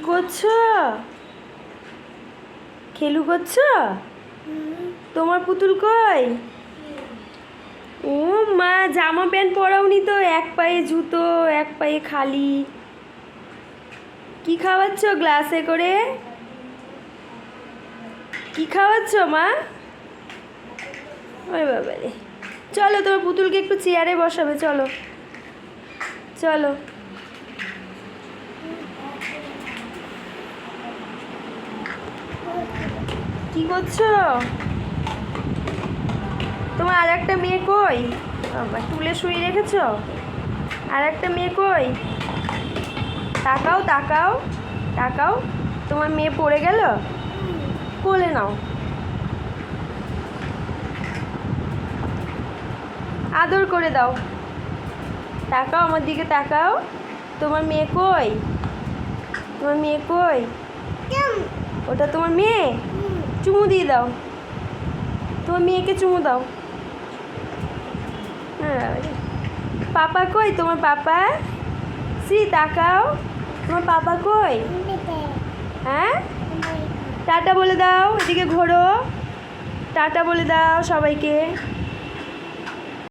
করছো? খেলু করছো? তোমার পুতুল কই? ও মা, জামা প্যান্ট পরাওনি তো, এক পায়ে জুতো এক পায়ে খালি। কি খাওয়াচ্ছ গ্লাসে করে? কি খাওয়াচ্ছ মা? ওই বাবা রে, চলো তোমার পুতুলকে একটু চেয়ারে বসাবে, চলো চলো। কি করছো? তোমার আর একটা মেয়ে কই? বাবা, টুলে শুয়ে রেখেছো? আর একটা মেয়ে কই? তাকাও তাকাও তাকাও, তোমার মেয়ে পড়ে গেল, কোলে নাও, আদর করে দাও। তাকাও আমার দিকে, তাকাও। তোমার মেয়ে কই? তোমার মেয়ে কই? ওটা তোমার মেয়ে? চুমু দিয়ে দাও, তোমার মেয়েকে চুমু দাও। পাপা কই তোমার? পাপা শ্রী, তাকাও, তোমার পাপা কই? হ্যাঁ, টাটা বলে দাও, এদিকে ঘোরো, টাটা বলে দাও সবাইকে।